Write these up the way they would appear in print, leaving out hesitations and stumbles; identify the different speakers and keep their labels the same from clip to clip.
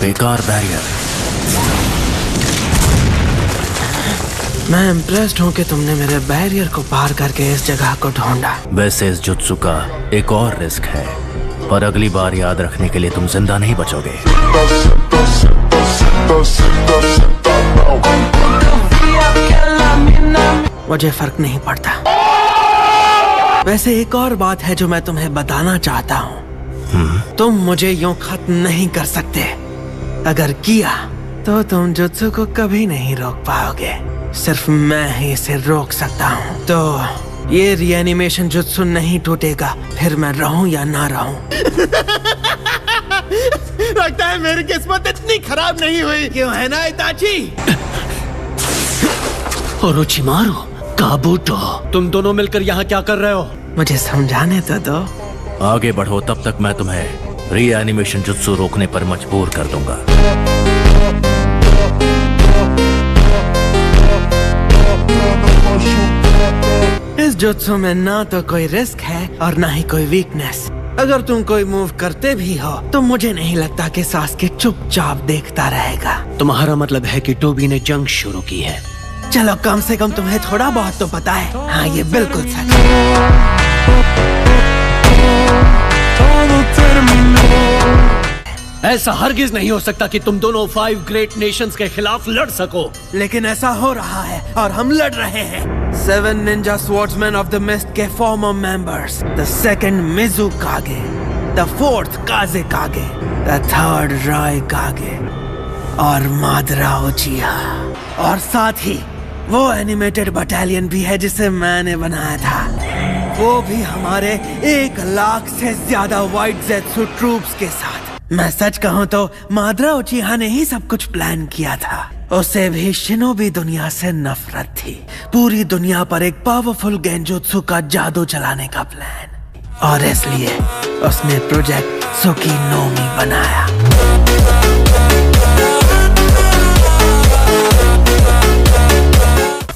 Speaker 1: बेकार बैरियर।
Speaker 2: मैं इम्प्रेस्ड हूँ कि तुमने मेरे बैरियर को पार करके इस जगह को ढूंढा।
Speaker 1: वैसे इस जुत्सु का एक और रिस्क है, पर अगली बार याद रखने के लिए तुम जिंदा नहीं बचोगे।
Speaker 2: मुझे फर्क नहीं पड़ता। वैसे एक और बात है जो मैं तुम्हें बताना चाहता हूँ। तुम मुझे यूं खत्म नहीं कर सकते। अगर किया तो तुम जुत्सु को कभी नहीं रोक पाओगे। सिर्फ मैं ही इसे रोक सकता हूँ। तो ये रीएनिमेशन जुत्सु नहीं टूटेगा, फिर मैं रहूं या ना रहूं।
Speaker 3: लगता है मेरी किस्मत इतनी खराब नहीं हुई, क्यों है ना इताची?
Speaker 4: ओरोचिमारू, काबूटो, तुम दोनों मिलकर यहाँ क्या कर रहे हो?
Speaker 2: मुझे समझाने तो दो।
Speaker 1: आगे बढ़ो, तब तक मैं तुम्हें रीएनिमेशन जुत्सु रोकने पर मजबूर कर दूंगा।
Speaker 2: इस जुत्सु में ना तो कोई रिस्क है और ना ही कोई वीकनेस। अगर तुम कोई मूव करते भी हो तो मुझे नहीं लगता कि सास्के चुपचाप देखता रहेगा।
Speaker 4: तुम्हारा मतलब है कि टोबी ने जंग शुरू की है?
Speaker 2: चलो, कम से कम तुम्हें थोड़ा बहुत तो पता है। हाँ, ये बिल्कुल सच है।
Speaker 4: ऐसा हरगिज नहीं हो सकता कि तुम दोनों 5 ग्रेट नेशंस के खिलाफ लड़ सको।
Speaker 2: लेकिन ऐसा हो रहा है और हम लड़ रहे हैं। 7 ninja swordsman of the mist के former members, the 2nd Mizukage, the 4th Kazekage, the 3rd Raikage और मादरा उचिहा। और साथ ही वो एनिमेटेड बटालियन भी है जिसे मैंने बनाया था। वो भी हमारे 1 लाख से ज्यादा व्हाइट ज़ेत्सु ट्रूप्स के साथ। मैं सच कहूँ तो मादरा उचिहा ने ही सब कुछ प्लान किया था। उसे भी शिनोबी दुनिया से नफरत थी। पूरी दुनिया पर एक पावरफुल गेंजुत्सु का जादू चलाने का प्लान, और इसलिए उसने प्रोजेक्ट सुकीनोमी बनाया।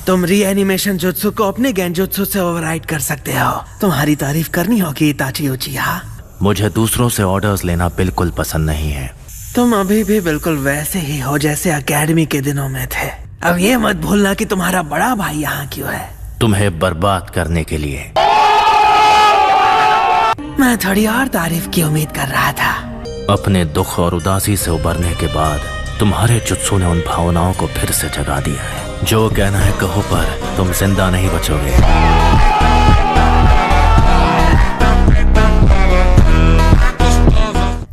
Speaker 2: तुम रीएनिमेशन जुत्सु को अपने गेंजुत्सु से ओवरराइड कर सकते हो। तुम्हारी तारीफ करनी होगी इताची उचिहा।
Speaker 1: मुझे दूसरों से ऑर्डर्स लेना बिल्कुल पसंद नहीं है।
Speaker 2: तुम अभी भी बिल्कुल वैसे ही हो जैसे एकेडमी के दिनों में थे। अब ये मत भूलना कि तुम्हारा बड़ा भाई यहाँ क्यों है।
Speaker 1: तुम्हें बर्बाद करने के लिए।
Speaker 2: मैं थोड़ी और तारीफ की उम्मीद कर रहा था।
Speaker 1: अपने दुख और उदासी से उबरने के बाद तुम्हारे जुत्सु ने उन भावनाओं को फिर से जगा दिया है। जो कहना है कहो, पर तुम जिंदा नहीं बचोगे।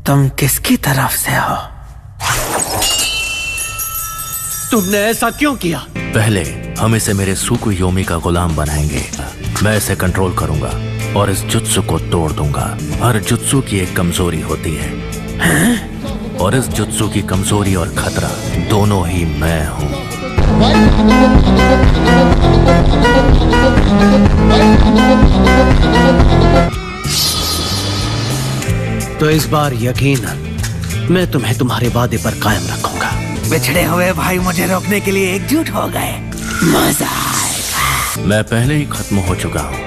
Speaker 2: तुम किसकी तरफ से हो?
Speaker 4: तुमने ऐसा क्यों किया?
Speaker 1: पहले हम इसे मेरे सुकुयोमी का गुलाम बनाएंगे। मैं इसे कंट्रोल करूंगा और इस जुत्सु को तोड़ दूंगा। हर जुत्सु की एक कमजोरी होती है, और इस जुत्सु की कमजोरी और खतरा दोनों ही मैं हूँ।
Speaker 4: तो इस बार यकीनन मैं तुम्हें तुम्हारे वादे पर कायम रखूंगा।
Speaker 2: बिछड़े हुए भाई मुझे रोकने के लिए एकजुट हो गए। मजा आएगा।
Speaker 1: मैं पहले ही खत्म हो चुका हूँ,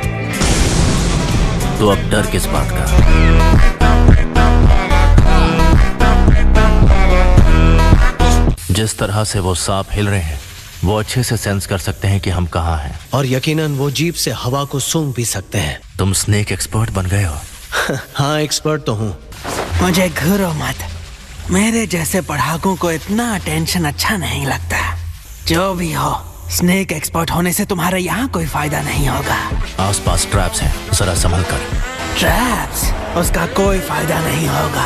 Speaker 1: तो अब डर किस बात का? जिस तरह से वो सांप हिल रहे हैं, वो अच्छे से सेंस कर सकते हैं कि हम कहाँ हैं।
Speaker 4: और यकीनन वो जीभ से हवा को सूंघ भी सकते हैं।
Speaker 1: तुम स्नेक एक्सपर्ट बन गए हो।
Speaker 4: हाँ, एक्सपर्ट तो हूँ।
Speaker 2: मुझे घूरो मत। मेरे जैसे पढ़ाकों को इतना अटेंशन अच्छा नहीं लगता। जो भी हो, स्नेक एक्सपर्ट होने से तुम्हारा यहाँ कोई फायदा नहीं होगा।
Speaker 1: आसपास ट्रैप्स हैं, जरा संभल कर।
Speaker 2: ट्रैप्स? उसका कोई फायदा नहीं होगा।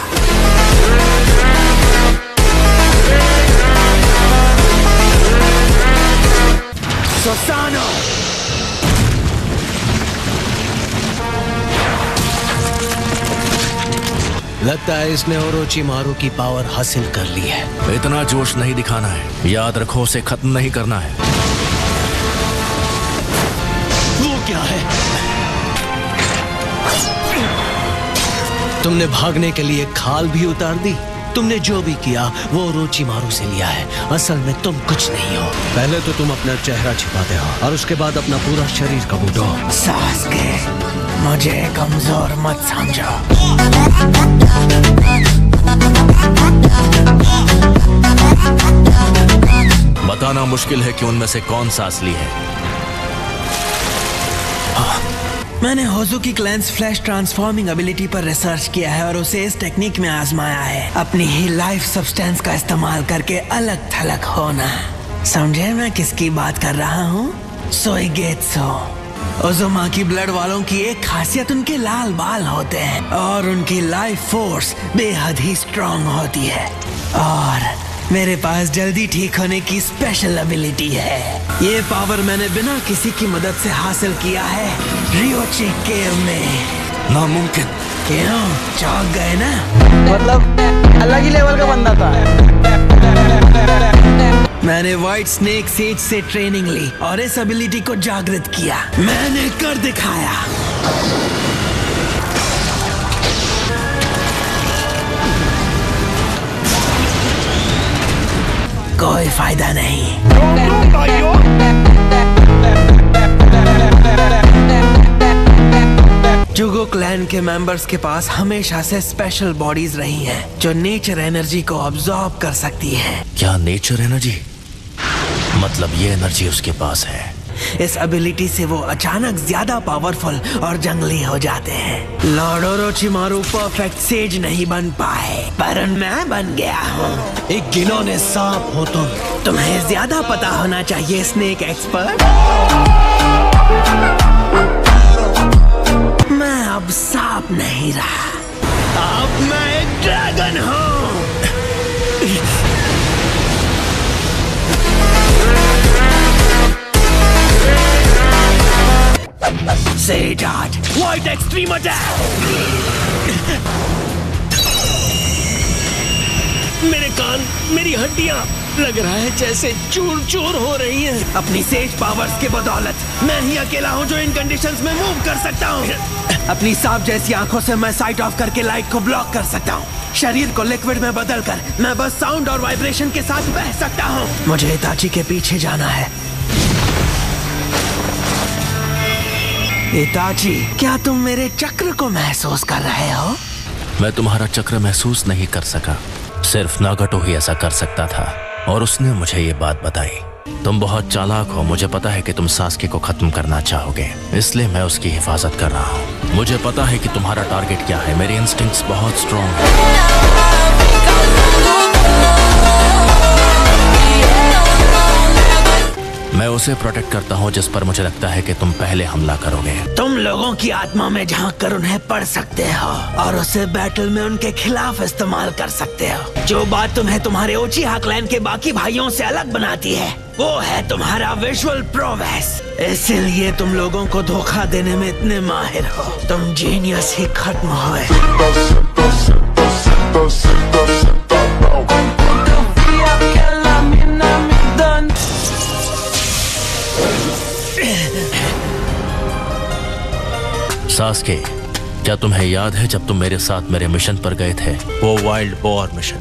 Speaker 2: सोसानो!
Speaker 4: लगता है इसने ओरोचिमारू की पावर हासिल कर ली है।
Speaker 1: इतना जोश नहीं दिखाना है। याद रखो, उसे खत्म नहीं करना है।
Speaker 4: वो क्या है? तुमने भागने के लिए खाल भी उतार दी। तुमने जो भी किया वो ओरोचिमारू से लिया है। असल में तुम कुछ नहीं हो। पहले तो तुम अपना चेहरा छिपाते हो और उसके बाद अपना पूरा शरीर कबूतो।
Speaker 2: सास्के, मुझे कमजोर मत समझो।
Speaker 1: बताना मुश्किल है कि उनमें से कौन सा असली है।
Speaker 2: मैंने होज़ुकी क्लैंस फ्लैश ट्रांसफॉर्मिंग एबिलिटी पर रिसर्च किया है और उसे इस टेक्निक में आजमाया है, अपनी ही लाइफ सब्सटेंस का इस्तेमाल करके अलग थलग होना। समझे मैं किसकी बात कर रहा हूँ? सोइगेत्सु। ओज़ुमाकी ब्लड वालों की एक खासियत उनके लाल बाल होते हैं और उनकी लाइफ फोर्स बेहद ही स्ट्रांग होती है, और मेरे पास जल्दी ठीक होने की स्पेशल एबिलिटी है। ये पावर मैंने बिना किसी की मदद से हासिल किया है रियोची केव में।
Speaker 1: नामुमकिन।
Speaker 2: क्यों चौंक गए ना?
Speaker 5: मतलब अलग ही लेवल का बंदा था।
Speaker 2: मैंने व्हाइट स्नेक सेज से ट्रेनिंग ली और इस एबिलिटी को जागृत किया। मैंने कर दिखाया। कोई फायदा नहीं। जुगो क्लैन के मेंबर्स के पास हमेशा से स्पेशल बॉडीज रही हैं, जो नेचर एनर्जी को अब्सॉर्ब कर सकती हैं।
Speaker 1: क्या नेचर एनर्जी? मतलब ये एनर्जी उसके पास है।
Speaker 2: इस एबिलिटी से वो अचानक ज्यादा पावरफुल और जंगली हो जाते हैं। लॉर्ड ओरोचिमारू परफेक्ट सेज नहीं बन पाए, पर मैं बन गया हूँ।
Speaker 4: एक घिनौने सांप हो तुम।
Speaker 2: तुम्हें ज्यादा पता होना चाहिए स्नेक एक्सपर्ट। मैं अब सांप नहीं रहा, अब मैं एक ड्रैगन हूँ। Sage Art, White Extreme Attack!
Speaker 4: मेरे कान, मेरी हड्डियां, लग रहा है जैसे चूर चूर हो रही हैं।
Speaker 2: अपनी सेज पावर्स के बदौलत मैं ही अकेला हूँ जो इन कंडीशंस में मूव कर सकता हूँ। अपनी सांप जैसी आंखों से मैं साइट ऑफ करके लाइट को ब्लॉक कर सकता हूँ। शरीर को लिक्विड में बदलकर मैं बस साउंड और वाइब्रेशन के साथ बह सकता हूँ। मुझे इताची के पीछे जाना है। इताची, क्या तुम मेरे चक्र को महसूस कर रहे हो?
Speaker 1: मैं तुम्हारा चक्र महसूस नहीं कर सका, सिर्फ नागटो ही ऐसा कर सकता था, और उसने मुझे ये बात बताई। तुम बहुत चालाक हो, मुझे पता है कि तुम सास्के को खत्म करना चाहोगे, इसलिए मैं उसकी हिफाजत कर रहा हूँ। मुझे पता है कि तुम्हारा टारगेट क्या है। मेरे इंस्टिंक्ट्स बहुत स्ट्रॉन्ग हैं। मैं उसे प्रोटेक्ट करता हूँ जिस पर मुझे लगता है कि तुम पहले हमला करोगे।
Speaker 2: तुम लोगों की आत्मा में झांक कर उन्हें पढ़ सकते हो और उसे बैटल में उनके खिलाफ इस्तेमाल कर सकते हो। जो बात तुम्हें तुम्हारे उचिहा क्लैन के बाकी भाइयों से अलग बनाती है, वो है तुम्हारा विजुअल प्रोवेस। इसीलिए तुम लोगों को धोखा देने में इतने माहिर हो। तुम जीनियस ही खत्म हुए।
Speaker 1: सास्के, क्या तुम्हें याद है जब तुम मेरे साथ मेरे मिशन पर गए थे, वो वाइल्ड बोर मिशन?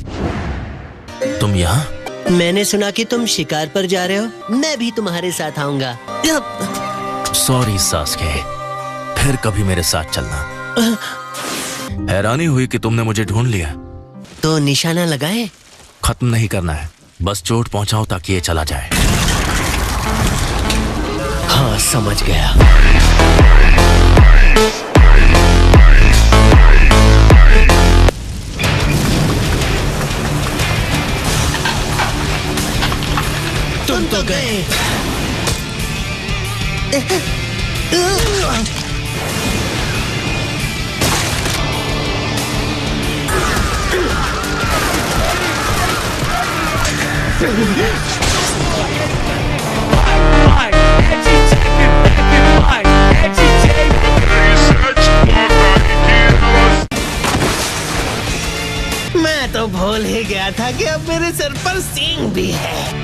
Speaker 1: तुम यहाँ?
Speaker 6: मैंने सुना कि तुम शिकार पर जा रहे हो। मैं भी तुम्हारे साथ आऊंगा।
Speaker 1: सॉरी सास्के, फिर कभी मेरे साथ चलना। हैरानी हुई कि तुमने मुझे ढूंढ लिया।
Speaker 6: तो निशाना लगाए?
Speaker 1: खत्म नहीं करना है, बस चोट पहुंचाओ ताकि ये चला जाए।
Speaker 6: हाँ, समझ गया।
Speaker 4: तुम तो गए।
Speaker 2: मैं तो भूल ही गया था कि अब मेरे सर पर सींग भी है।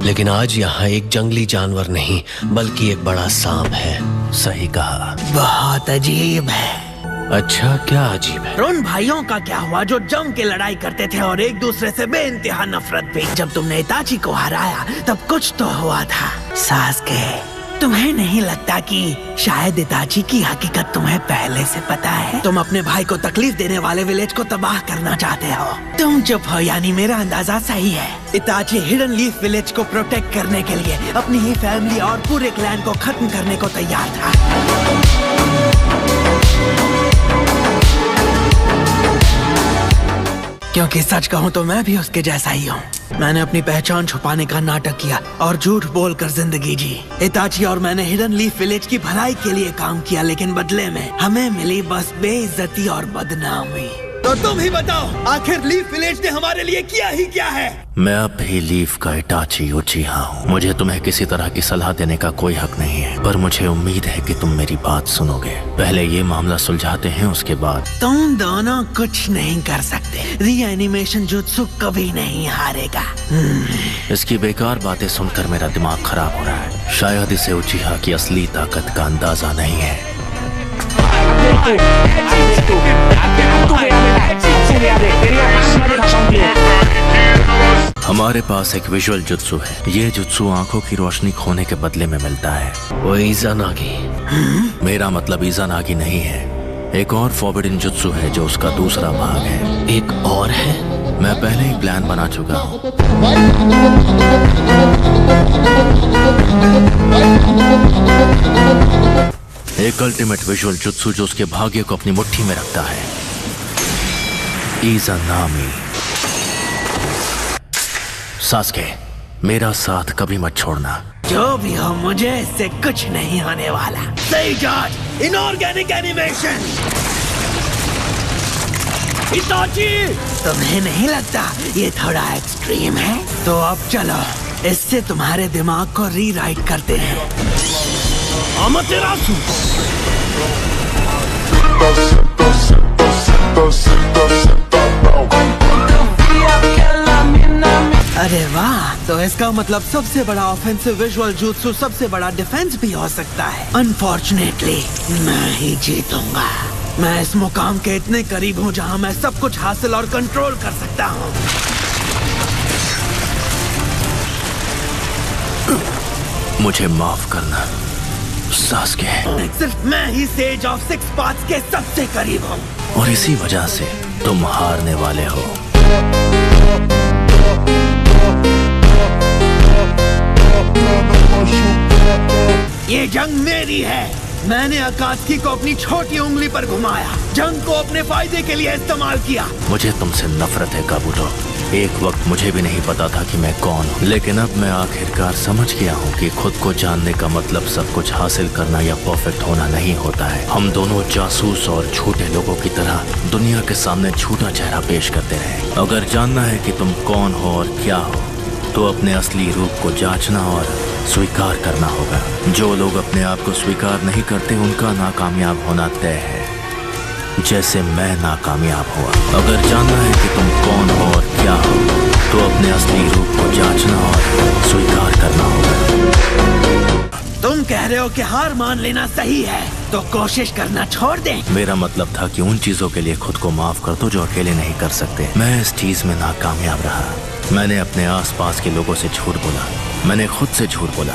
Speaker 4: लेकिन आज यहाँ एक जंगली जानवर नहीं, बल्कि एक बड़ा सांप है।
Speaker 1: सही कहा।
Speaker 2: बहुत अजीब है।
Speaker 4: अच्छा, क्या अजीब है?
Speaker 2: उन भाइयों का क्या हुआ जो जम के लड़ाई करते थे और एक दूसरे से बेइंतहा नफरत भी? जब तुमने इताची को हराया तब कुछ तो हुआ था। सास्के, तुम्हें नहीं लगता कि शायद इताची की हकीकत तुम्हें पहले से पता है? तुम अपने भाई को तकलीफ देने वाले विलेज को तबाह करना चाहते हो। तुम चुप हो, यानी मेरा अंदाजा सही है। इताची हिडन लीफ विलेज को प्रोटेक्ट करने के लिए अपनी ही फैमिली और पूरे क्लैन को खत्म करने को तैयार था। क्योंकि सच कहूँ तो मैं भी उसके जैसा ही हूँ। मैंने अपनी पहचान छुपाने का नाटक किया और झूठ बोलकर जिंदगी जी। इताची और मैंने हिडन लीफ विलेज की भलाई के लिए काम किया, लेकिन बदले में हमें मिली बस बेइज्जती और बदनामी।
Speaker 3: तो तुम ही बताओ, आखिर लीफ विलेज ने हमारे लिए किया ही क्या है?
Speaker 1: मैं अब भी लीफ का इटाची उचीहा हूँ। मुझे तुम्हें किसी तरह की सलाह देने का कोई हक नहीं है, पर मुझे उम्मीद है कि तुम मेरी बात सुनोगे। पहले ये मामला सुलझाते हैं, उसके बाद।
Speaker 2: तुम दोनों कुछ नहीं कर सकते। रीएनिमेशन जुत्सु कभी नहीं हारेगा।
Speaker 1: इसकी बेकार बातें सुनकर मेरा दिमाग खराब हो रहा है। शायद इसे उचीहा की असली ताकत का अंदाजा नहीं है। हमारे पास एक विजुअल जुत्सु है। ये जुत्सु आंखों की रोशनी खोने के बदले में मिलता है।
Speaker 4: वो इज़ानागी।
Speaker 1: मेरा मतलब इज़ानागी नहीं है। एक और फॉरबिडन जुत्सु है जो उसका दूसरा भाग है।
Speaker 4: एक और है?
Speaker 1: मैं पहले ही प्लान बना चुका हूँ। एक अल्टीमेट विजुअल जुत्सु जो उसके भाग्य को अपनी मुट्ठी में रखता है। इज़ानामी। सास्के, मेरा साथ कभी मत छोड़ना।
Speaker 2: जो भी हो, मुझे इससे कुछ नहीं होने वाला।
Speaker 3: सही जॉर्ज, इनऑर्गेनिक एनिमेशन। इताची!
Speaker 2: तुम्हें नहीं लगता ये थोड़ा एक्सट्रीम है? तो अब चलो, इससे तुम्हारे दिमाग को रीराइट करते हैं।
Speaker 3: अमतेरासु!
Speaker 2: अरे वाह, तो इसका मतलब सबसे बड़ा ऑफेंसिव विजुअल जुत्सु सबसे बड़ा डिफेंस भी हो सकता है। अनफॉर्चुनेटली मैं ही जीतूंगा। मैं इस मुकाम के इतने करीब हूँ जहाँ मैं सब कुछ हासिल और कंट्रोल कर सकता हूँ।
Speaker 1: मुझे माफ करना सास्के।
Speaker 2: सिर्फ मैं he sage of six paths के सबसे करीब हूँ,
Speaker 1: और इसी वजह से तुम हारने वाले हो।
Speaker 2: ये जंग मेरी है। मैंने अकात्सुकी को अपनी छोटी उंगली पर घुमाया, जंग को अपने फायदे के लिए इस्तेमाल किया।
Speaker 1: मुझे तुमसे नफरत है काबूतो। एक वक्त मुझे भी नहीं पता था कि मैं कौन हूँ, लेकिन अब मैं आखिरकार समझ गया हूँ कि खुद को जानने का मतलब सब कुछ हासिल करना या परफेक्ट होना नहीं होता है। हम दोनों जासूस और झूठे लोगों की तरह दुनिया के सामने झूठा चेहरा पेश करते रहे। अगर जानना है कि तुम कौन हो और क्या हो, तो अपने असली रूप को जांचना और स्वीकार करना होगा। जो लोग अपने आप को स्वीकार नहीं करते, उनका नाकामयाब होना तय है, जैसे मैं नाकामयाब हुआ। अगर जानना है कि तुम कौन हो और क्या हो, तो अपने असली रूप को जांचना और स्वीकार करना होगा।
Speaker 2: तुम कह रहे हो कि हार मान लेना सही है, तो कोशिश करना छोड़ दे।
Speaker 1: मेरा मतलब था कि उन चीजों के लिए खुद को माफ कर दो जो अकेले नहीं कर सकते। मैं इस चीज में नाकामयाब रहा। मैंने अपने आसपास के लोगों से झूठ बोला, मैंने खुद से झूठ बोला।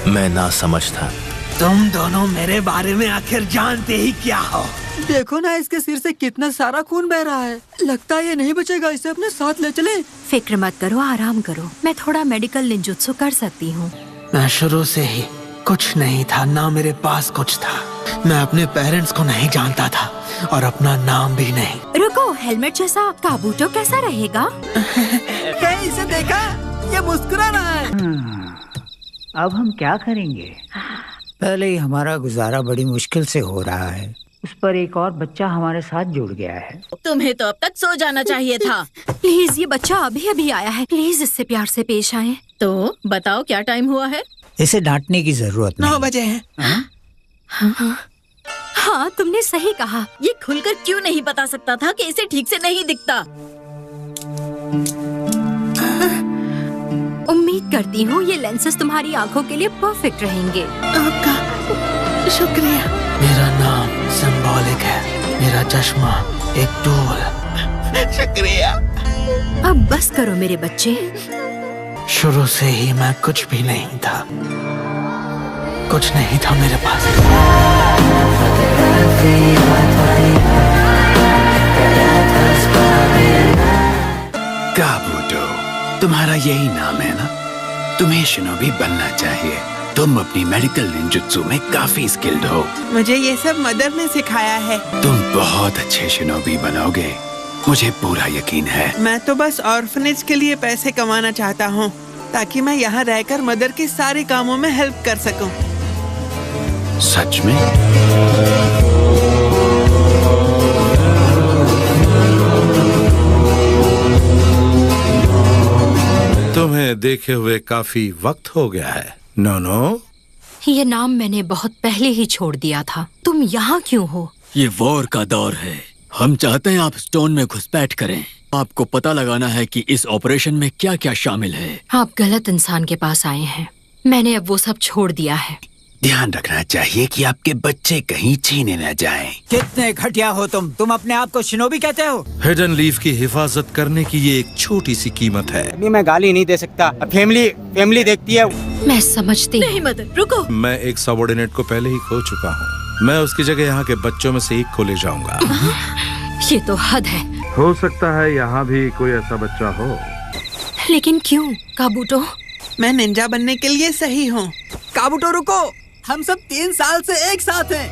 Speaker 1: मैं नासमझ था।
Speaker 2: तुम दोनों मेरे बारे में आखिर जानते ही क्या हो?
Speaker 5: देखो ना, इसके सिर से कितना सारा खून बह रहा है। लगता है ये नहीं बचेगा, इसे अपने साथ ले चले।
Speaker 7: फिक्र मत करो, आराम करो। मैं थोड़ा मेडिकल निंजुत्सु कर सकती हूँ।
Speaker 2: मैं शुरू से ही कुछ नहीं था, ना मेरे पास कुछ था। मैं अपने पेरेंट्स को नहीं जानता था और अपना नाम भी नहीं।
Speaker 7: रुको, हेलमेट जैसा काबूतो कैसा रहेगा?
Speaker 5: क्या इसे देखा? ये मुस्कुरा रहा है।
Speaker 8: अब हम क्या करेंगे? पहले ही हमारा गुजारा बड़ी मुश्किल से हो रहा है, उस पर एक और बच्चा हमारे साथ जुड़ गया है।
Speaker 9: तुम्हें तो अब तक सो जाना चाहिए था।
Speaker 7: प्लीज, ये बच्चा अभी अभी आया है, प्लीज इससे प्यार से पेश आए।
Speaker 9: तो बताओ क्या टाइम हुआ है?
Speaker 8: इसे डांटने की जरूरत नहीं।
Speaker 2: 9 बजे हैं।
Speaker 7: हाँ, तुमने सही कहा।
Speaker 9: ये खुलकर क्यों नहीं बता सकता था कि इसे ठीक से नहीं दिखता?
Speaker 7: उम्मीद करती हूँ ये लेंसेज तुम्हारी आंखों के लिए परफेक्ट रहेंगे।
Speaker 2: आपका शुक्रिया। मेरा नाम सिंबॉलिक है, मेरा चश्मा एक टूल। शुक्रिया।
Speaker 7: अब बस करो मेरे बच्चे।
Speaker 2: शुरू से ही मैं कुछ भी नहीं था। कुछ नहीं था मेरे पास।
Speaker 10: काबूटो, तुम्हारा यही नाम है ना? तुम्हें शिनोबी बनना चाहिए। तुम अपनी मेडिकल निंजुत्सु में काफी स्किल्ड हो।
Speaker 2: मुझे ये सब मदर ने सिखाया है।
Speaker 10: तुम बहुत अच्छे शिनोबी बनोगे, मुझे पूरा यकीन है।
Speaker 2: मैं तो बस ऑर्फनेज के लिए पैसे कमाना चाहता हूँ, ताकि मैं यहाँ रहकर मदर के सारे कामों में हेल्प कर सकूं।
Speaker 10: सच में?
Speaker 11: तुम्हें देखे हुए काफी वक्त हो गया है। नोनो,
Speaker 7: ये नाम मैंने बहुत पहले ही छोड़ दिया था। तुम यहाँ क्यों हो?
Speaker 12: ये वॉर का दौर है। हम चाहते हैं आप स्टोन में घुसपैठ करें। आपको पता लगाना है कि इस ऑपरेशन में क्या क्या शामिल है।
Speaker 7: आप गलत इंसान के पास आए हैं। मैंने अब वो सब छोड़ दिया है।
Speaker 10: ध्यान रखना चाहिए कि आपके बच्चे कहीं छीने न जाएं।
Speaker 8: कितने घटिया हो तुम अपने आप को शिनोबी कहते हो?
Speaker 11: हिडन लीफ की हिफाजत करने की ये एक छोटी सी कीमत है।
Speaker 13: अभी मैं गाली नहीं दे सकता। फैमिली देखती है।
Speaker 7: मैं समझती
Speaker 9: नहीं मदर, रुको।
Speaker 11: मैं एक सबऑर्डिनेट को पहले ही खो चुका हूँ। मैं उसकी जगह यहाँ के बच्चों में से एक को ले जाऊंगा।
Speaker 7: ये तो हद है।
Speaker 11: हो सकता है यहाँ भी कोई ऐसा बच्चा हो।
Speaker 7: लेकिन क्यों काबूटो?
Speaker 2: मैं निंजा बनने के लिए सही हूँ।
Speaker 5: काबूटो रुको, हम सब 3 साल से एक साथ हैं।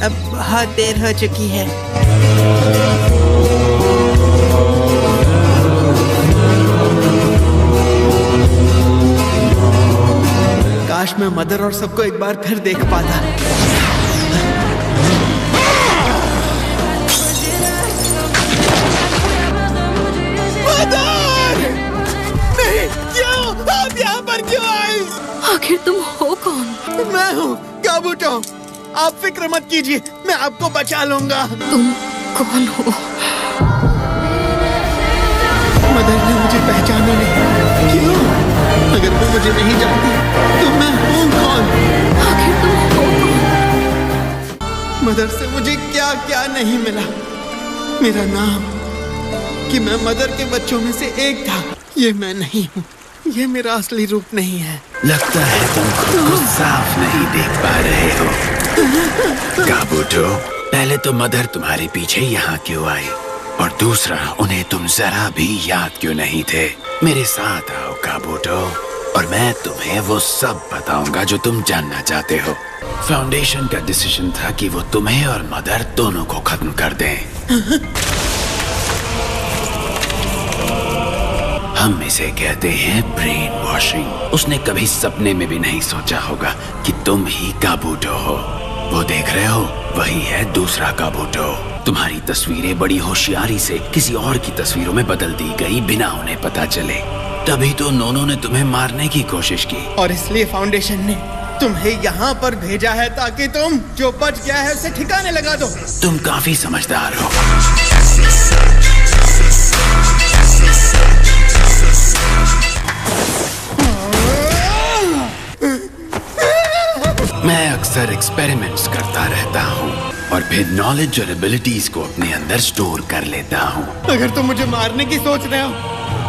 Speaker 2: अब बहुत देर हो चुकी है। काश मैं मदर और सबको एक बार फिर देख पाता। मदर! नहीं, क्यों? आप यहाँ पर क्यों आए?
Speaker 7: आखिर तुम हो कौन?
Speaker 2: मैं हूँ काबूटो। आप फिक्र मत कीजिए, मैं आपको बचा लूंगा।
Speaker 7: तुम कौन हो?
Speaker 2: मदर ने मुझे पहचाना नहीं। क्यों? अगर वो मुझे नहीं जानती तो मैं हूँ कौन?
Speaker 7: आखिर तुम हो कौन?
Speaker 2: मदर से मुझे क्या क्या नहीं मिला। मेरा नाम, कि मैं मदर के बच्चों में से एक था, ये मैं नहीं हूँ। ये मेरा असली रूप नहीं है।
Speaker 10: लगता है तुम खुद को साफ नहीं देख पा रहे हो। काबूटो, पहले तो मदर तुम्हारे पीछे यहाँ क्यों आई, और दूसरा उन्हें तुम जरा भी याद क्यों नहीं थे? मेरे साथ आओ काबूटो, और मैं तुम्हें वो सब बताऊंगा जो तुम जानना चाहते हो। फाउंडेशन का डिसीजन था कि वो तुम्हें और मदर दोनों को खत्म कर दें। हम इसे कहते हैं ब्रेन वॉशिंग। उसने कभी सपने में भी नहीं सोचा होगा कि तुम ही काबूटो हो। वो देख रहे हो, वही है दूसरा काबूटो। तुम्हारी तस्वीरें बड़ी होशियारी से किसी और की तस्वीरों में बदल दी गई बिना उन्हें पता चले। तभी तो नोनो ने तुम्हें मारने की कोशिश की।
Speaker 2: और इसलिए फाउंडेशन ने तुम्हें यहाँ पर भेजा है ताकि तुम जो बच गया है उसे ठिकाने लगा दो।
Speaker 10: तुम काफी समझदार हो। मैं अक्सर एक्सपेरिमेंट्स करता रहता हूँ और फिर नॉलेज और एबिलिटीज को अपने अंदर स्टोर कर लेता हूँ।
Speaker 2: अगर तुम मुझे मारने की सोच रहे हो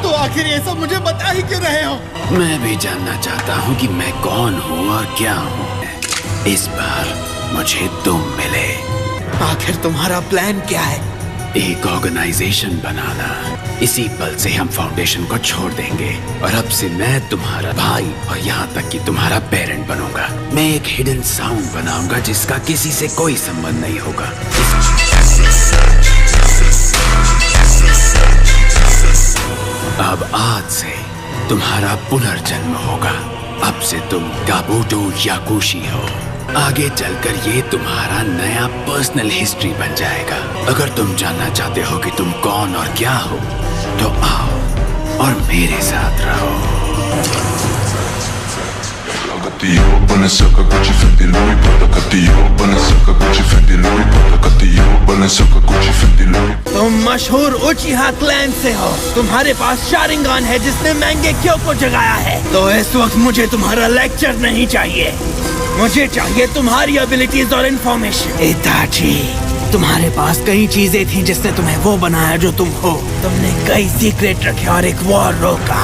Speaker 2: तो आखिर ये सब मुझे बता ही क्यों रहे हो?
Speaker 10: मैं भी जानना चाहता हूँ कि मैं कौन हूँ और क्या हूँ। इस बार मुझे तुम मिले।
Speaker 2: आखिर तुम्हारा प्लान क्या है?
Speaker 10: एक ऑर्गेनाइजेशन बनाना। इसी पल से हम फाउंडेशन को छोड़ देंगे और अब से मैं तुम्हारा भाई और यहाँ तक कि तुम्हारा पेरेंट बनूंगा। मैं एक हिडन साउंड बनाऊंगा जिसका किसी से कोई संबंध नहीं होगा। अब आज से तुम्हारा पुनर्जन्म होगा। अब से तुम काबूटो याकुशी हो। आगे चलकर ये तुम्हारा नया पर्सनल हिस्ट्री बन जाएगा। अगर तुम जानना चाहते हो कि तुम कौन और क्या हो तो आओ और मेरे साथ रहो।
Speaker 2: तुम मशहूर उचिहा क्लैन से हो। तुम्हारे पास शारिंगान है जिसने मैंगेक्यो को जगाया है। तो इस वक्त मुझे तुम्हारा लेक्चर नहीं चाहिए, मुझे चाहिए तुम्हारी एबिलिटीज और इंफॉर्मेशन। इताची, तुम्हारे पास कई चीजें थी जिसने तुम्हें वो बनाया जो तुम हो। तुमने कई सीक्रेट रखे और एक वॉर रोका।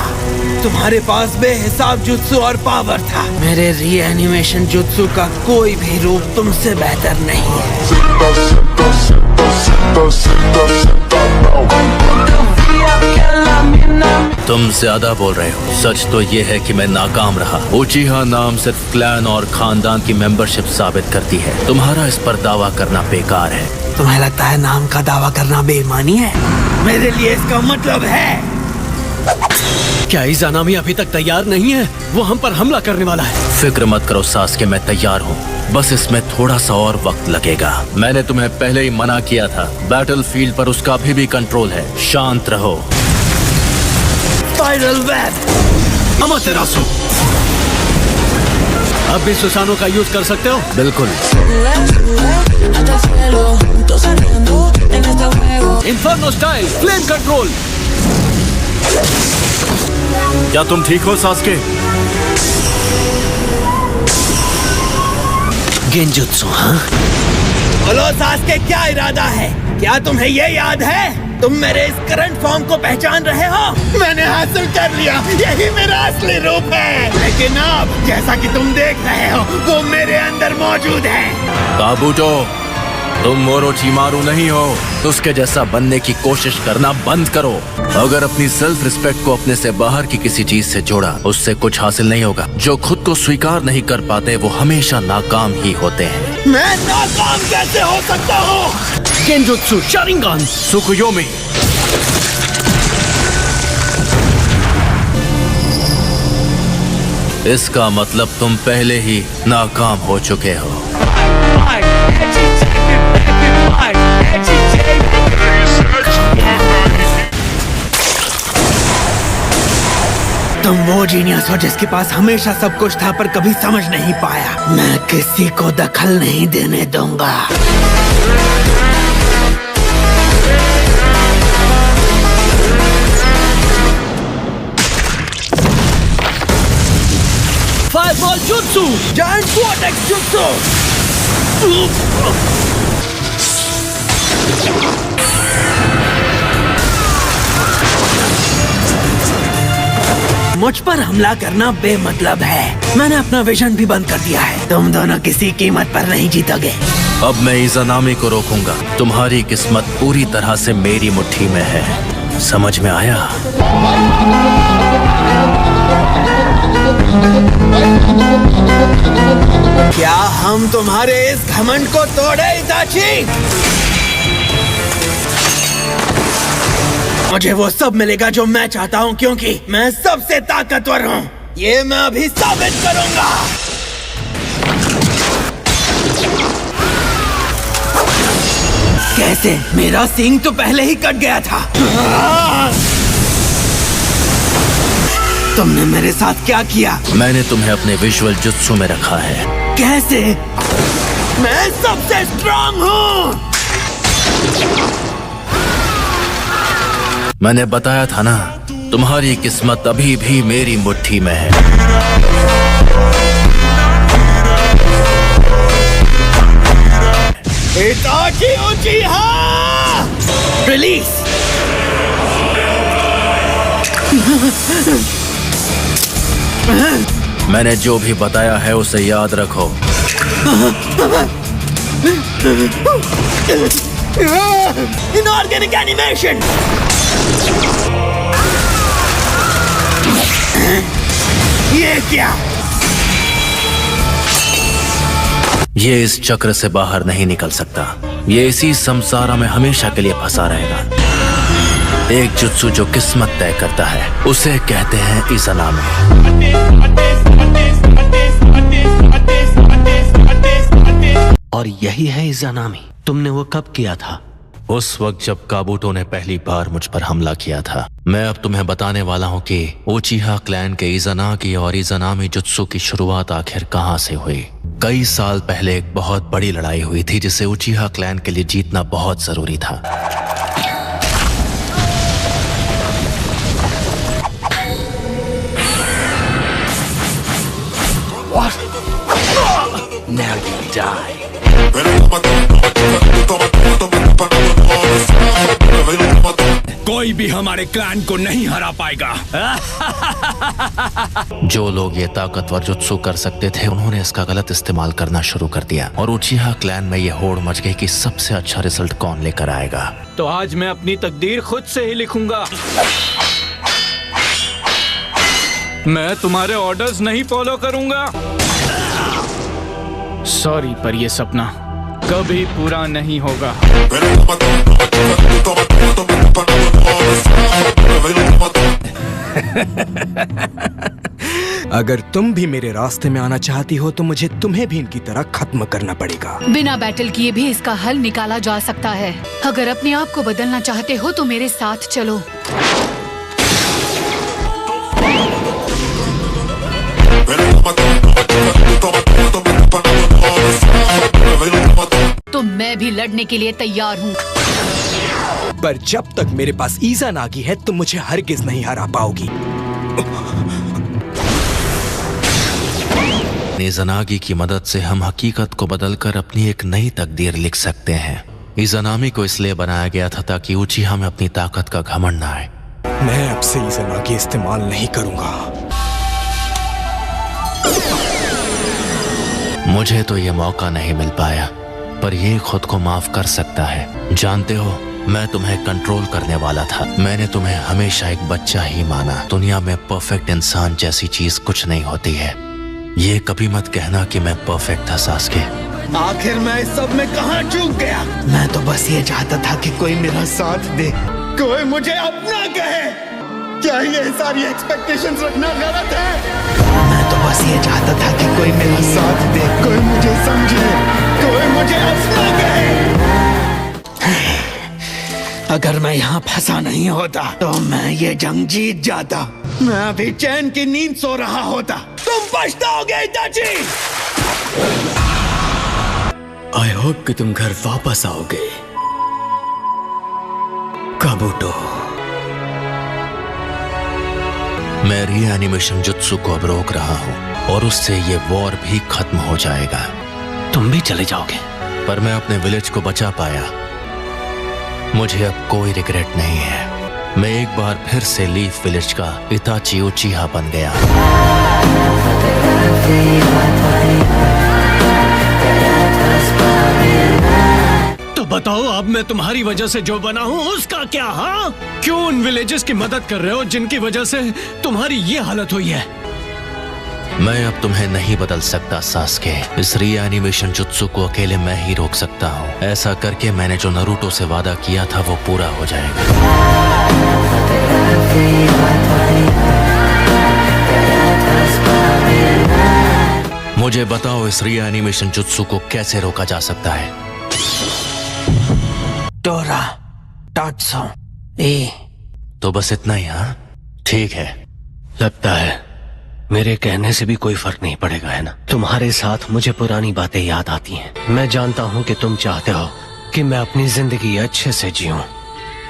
Speaker 2: तुम्हारे पास बेहिसाब जुत्सु और पावर था। मेरे रीएनिमेशन जुत्सु का कोई भी रूप तुमसे बेहतर नहीं है।
Speaker 1: तुम ज्यादा बोल रहे हो। सच तो ये है कि मैं नाकाम रहा। उचिहा नाम सिर्फ क्लैन और खानदान की मेंबरशिप साबित करती है। तुम्हारा इस पर दावा करना बेकार है।
Speaker 2: तुम्हें लगता है नाम का दावा करना बेईमानी है? मेरे लिए इसका मतलब है।
Speaker 4: क्या इज़ानामी अभी तक तैयार नहीं है? वो हम पर हमला करने वाला है।
Speaker 1: फिक्र मत करो सास्के, मैं तैयार हूँ। बस इसमें थोड़ा सा और वक्त लगेगा। मैंने तुम्हें पहले ही मना किया था। बैटलफील्ड पर उसका अभी भी कंट्रोल है। शांत रहो।
Speaker 2: Spiral web.
Speaker 4: अमातेरासु, अब भी सुसानो का यूज कर सकते हो?
Speaker 1: बिल्कुल।
Speaker 4: Inferno style, flame control.
Speaker 1: क्या तुम ठीक हो सास्के?
Speaker 4: गेंजुत्सु, हाँ?
Speaker 2: बोलो सास्के, क्या इरादा है? क्या तुम्हें ये याद है? तुम मेरे इस करंट फॉर्म को पहचान रहे हो?
Speaker 3: मैंने हासिल कर लिया, यही मेरा असली रूप है। लेकिन अब जैसा कि तुम देख रहे हो, वो मेरे अंदर मौजूद है।
Speaker 1: काबूटो, तुम ओरोचिमारू नहीं हो। उसके जैसा बनने की कोशिश करना बंद करो। अगर अपनी सेल्फ रिस्पेक्ट को अपने से बाहर की किसी चीज से जोड़ा, उससे कुछ हासिल नहीं होगा। जो खुद को स्वीकार नहीं कर पाते वो हमेशा नाकाम ही होते हैं।
Speaker 3: मैं नाकाम कैसे हो सकता हूँ?
Speaker 4: Genjutsu, sharingan,
Speaker 1: tsukuyomi. इसका मतलब तुम पहले ही नाकाम हो चुके हो।
Speaker 2: तुम वो जीनियस हो जिसके पास हमेशा सब कुछ था पर कभी समझ नहीं पाया। मैं किसी को दखल नहीं देने दूंगा।
Speaker 4: Fireball jutsu,
Speaker 2: giant vortex jutsu. मुझ पर हमला करना बेमतलब है। मैंने अपना विजन भी बंद कर दिया है। तुम दोनों किसी कीमत पर नहीं जीतोगे।
Speaker 1: अब मैं इज़ानामी को रोकूंगा। तुम्हारी किस्मत पूरी तरह से मेरी मुट्ठी में है। समझ में आया?
Speaker 2: क्या हम तुम्हारे इस घमंड को तोड़े, इताची? मुझे वो सब मिलेगा जो मैं चाहता हूँ, क्योंकि मैं सबसे ताकतवर हूँ। ये मैं अभी साबित करूंगा। कैसे? मेरा सींग तो पहले ही कट गया था। तुमने मेरे साथ क्या किया?
Speaker 1: मैंने तुम्हें अपने विजुअल जुत्सु में रखा है।
Speaker 2: कैसे? मैं सबसे स्ट्रांग हूँ।
Speaker 1: मैंने बताया था ना, तुम्हारी किस्मत अभी भी मेरी मुट्ठी में है।
Speaker 3: इताची उचिहा!
Speaker 2: रिलीज।
Speaker 1: मैंने जो भी बताया है उसे याद रखो।
Speaker 2: Inorganic animation. ये क्या?
Speaker 1: ये इस चक्र से बाहर नहीं निकल सकता। ये इसी संसारा में हमेशा के लिए फंसा रहेगा। एक जुत्सु जो किस्मत तय करता है उसे कहते हैं इज़ानामी।
Speaker 4: और यही है इज़ानामी। तुमने वो कब किया था?
Speaker 1: उस वक्त जब काबूटो ने पहली बार मुझ पर हमला किया था। मैं अब तुम्हें बताने वाला हूँ कि उचिहा क्लैन के इज़ानागी और इज़ानामी जुत्सु की शुरुआत आखिर कहाँ से हुई। कई साल पहले एक बहुत बड़ी लड़ाई हुई थी जिसे उचिहा क्लैन के लिए जीतना बहुत जरूरी था।
Speaker 10: Now you die.
Speaker 12: कोई भी हमारे क्लैन को नहीं हरा पाएगा।
Speaker 1: जो लोग ये ताकतवर जुत्सु कर सकते थे उन्होंने इसका गलत इस्तेमाल करना शुरू कर दिया और उचिहा क्लैन में ये होड़ मच गई कि सबसे अच्छा रिजल्ट कौन लेकर आएगा।
Speaker 12: तो आज मैं अपनी तकदीर खुद से ही लिखूंगा। मैं तुम्हारे ऑर्डर्स नहीं फॉलो करूंगा। सॉरी, पर ये सपना कभी पूरा नहीं होगा।
Speaker 14: अगर तुम भी मेरे रास्ते में आना चाहती हो तो मुझे तुम्हें भी इनकी तरह खत्म करना पड़ेगा।
Speaker 15: बिना बैटल किए भी इसका हल निकाला जा सकता है। अगर अपने आप को बदलना चाहते हो तो मेरे साथ चलो। तो मैं भी लड़ने के लिए तैयार हूँ।
Speaker 14: पर जब तक मेरे पास ईजा नागी है तुम मुझे हरगिज नहीं हरा पाओगी।
Speaker 1: ईज़ानागी की मदद से हम हकीकत को बदलकर अपनी एक नई तकदीर लिख सकते हैं। ईज़ानामी को इसलिए बनाया गया था ताकि उचिहा में अपनी ताकत का घमंड न आए।
Speaker 14: मैं अब से ईज़ानागी इस्तेमाल नहीं करूंगा।
Speaker 1: मुझे तो ये मौका नहीं मिल पाया, पर ये खुद को माफ कर सकता है। जानते हो, मैं तुम्हें कंट्रोल करने वाला था। मैंने तुम्हें हमेशा एक बच्चा ही माना। दुनिया में परफेक्ट इंसान जैसी चीज कुछ नहीं होती है। ये कभी मत कहना कि मैं परफेक्ट था सास्के।
Speaker 3: आखिर मैं इस सब में कहाँ चूक गया? मैं तो बस ये चाहता था कि कोई मेरा साथ दे, कोई मुझे अपना कहे। क्या ये सारी एक्सपेक्टेशंस रखना गलत है? मैं तो बस ये चाहता था कि कोई मेरा साथ दे, कोई मुझे समझे, कोई मुझे अपना कहे। अगर मैं यहाँ फंसा नहीं होता तो मैं ये जंग जीत जाता। मैं अभी चैन की नींद सो रहा होता। तुम पछताओगे इताची।
Speaker 12: आई होप कि तुम घर वापस आओगे, काबूटो।
Speaker 1: मैं रीएनिमेशन जुत्सु को अब रोक रहा हूँ और उससे ये वॉर भी खत्म हो जाएगा।
Speaker 4: तुम भी चले जाओगे,
Speaker 1: पर मैं अपने विलेज को बचा पाया। मुझे अब कोई रिग्रेट नहीं है। मैं एक बार फिर से लीफ विलेज का इताची उचिहा बन गया।
Speaker 4: तो बताओ, अब मैं तुम्हारी वजह से जो बना हूँ उसका क्या? हाँ, क्यों उन विलेजेस की मदद कर रहे हो जिनकी वजह से तुम्हारी ये हालत हुई है?
Speaker 1: मैं अब तुम्हें नहीं बदल सकता सास्के। इस रीएनिमेशन जुत्सु को अकेले मैं ही रोक सकता हूँ। ऐसा करके मैंने जो नारुतो से वादा किया था वो पूरा हो जाएगा। मुझे बताओ, इस रीएनिमेशन जुत्सु को कैसे रोका जा सकता है?
Speaker 2: डोरा, टाट्सो, ए।
Speaker 1: तो बस इतना ही? हाँ, ठीक है।
Speaker 4: लगता है मेरे कहने से भी कोई फर्क नहीं पड़ेगा, है ना? तुम्हारे साथ मुझे पुरानी बातें याद आती हैं। मैं जानता हूँ कि तुम चाहते हो कि मैं अपनी जिंदगी अच्छे से जीऊं।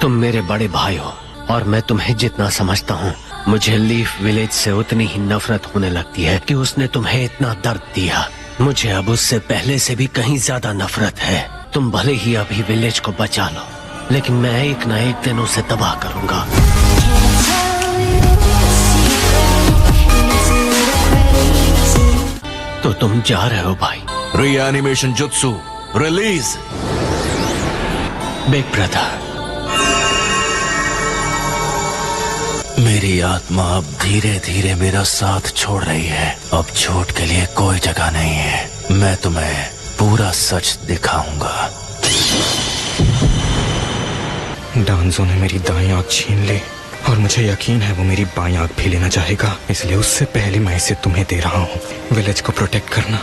Speaker 4: तुम मेरे बड़े भाई हो और मैं तुम्हें जितना समझता हूँ, मुझे लीफ विलेज से उतनी ही नफरत होने लगती है कि उसने तुम्हें इतना दर्द दिया। मुझे अब उससे पहले से भी कहीं ज्यादा नफरत है। तुम भले ही अभी विलेज को बचा लो, लेकिन मैं एक ना एक दिन उसे तबाह करूंगा। तो तुम जा रहे हो भाई?
Speaker 1: Reanimation jutsu release.
Speaker 4: Big brother,
Speaker 1: मेरी आत्मा अब धीरे धीरे मेरा साथ छोड़ रही है। अब झूठ के लिए कोई जगह नहीं है। मैं तुम्हें पूरा सच दिखाऊंगा।
Speaker 14: डांजो ने मेरी दाईं आंख छीन ली और मुझे यकीन है वो मेरी बाईं आंख भी लेना चाहेगा। इसलिए उससे पहले मैं इसे तुम्हें दे रहा हूँ। विलेज को प्रोटेक्ट करना,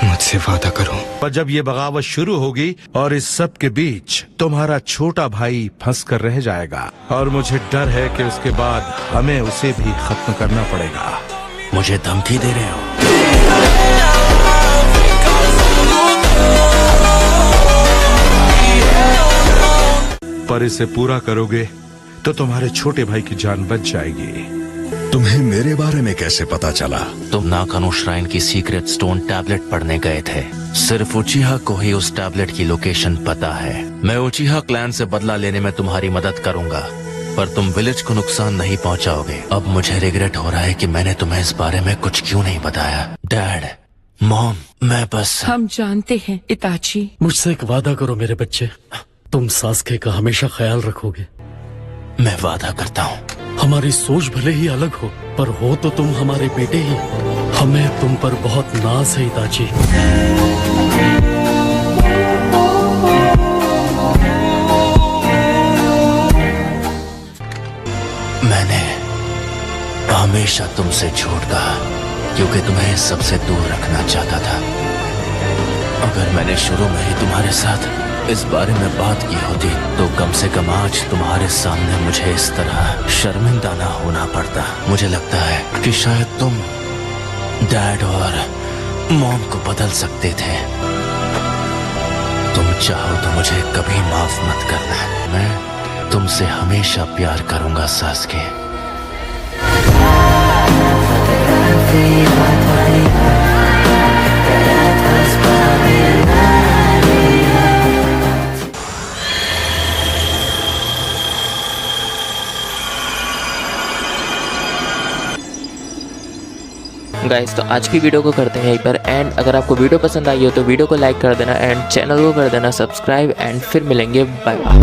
Speaker 14: मुझसे वादा करो।
Speaker 11: पर जब ये बगावत शुरू होगी और इस सब के बीच तुम्हारा छोटा भाई फंस कर रह जाएगा और मुझे डर है कि उसके बाद हमें उसे भी खत्म करना पड़ेगा।
Speaker 1: मुझे धमकी दे रहे हो?
Speaker 11: पर इसे पूरा करोगे तो तुम्हारे छोटे भाई की जान बच जाएगी।
Speaker 16: तुम्हें मेरे बारे में कैसे पता चला?
Speaker 1: तुम नाकानो श्राइन की सीक्रेट स्टोन टैबलेट पढ़ने गए थे। सिर्फ उचिहा को ही उस टैबलेट की लोकेशन पता है। मैं उचिहा क्लैन से बदला लेने में तुम्हारी मदद करूंगा। पर तुम विलेज को नुकसान नहीं पहुंचाओगे। अब मुझे रिग्रेट हो रहा है कि मैंने तुम्हें इस बारे में कुछ क्यों नहीं बताया। डैड, मॉम, मैं बस।
Speaker 17: हम जानते हैं इताची।
Speaker 18: मुझसे एक वादा करो मेरे बच्चे, तुम सास्के का हमेशा ख्याल रखोगे।
Speaker 1: मैं वादा करता हूँ।
Speaker 18: हमारी सोच भले ही अलग हो, पर हो तो तुम हमारे बेटे ही। हमें तुम पर बहुत नाज है इताची।
Speaker 1: मैंने हमेशा तुमसे झूठ कहा क्योंकि तुम्हें सबसे दूर रखना चाहता था। अगर मैंने शुरू में ही तुम्हारे साथ इस बारे में बात की होती तो कम से कम आज तुम्हारे सामने मुझे इस तरह शर्मिंदा ना होना पड़ता। मुझे लगता है कि शायद तुम डैड और मॉम को बदल सकते थे। तुम चाहो तो मुझे कभी माफ मत करना। मैं तुमसे हमेशा प्यार करूंगा सास्के।
Speaker 19: गाइस, तो आज की वीडियो को करते हैं यहीं पर एंड। अगर आपको वीडियो पसंद आई हो तो वीडियो को लाइक कर देना एंड चैनल को कर देना सब्सक्राइब एंड फिर मिलेंगे। Bye bye.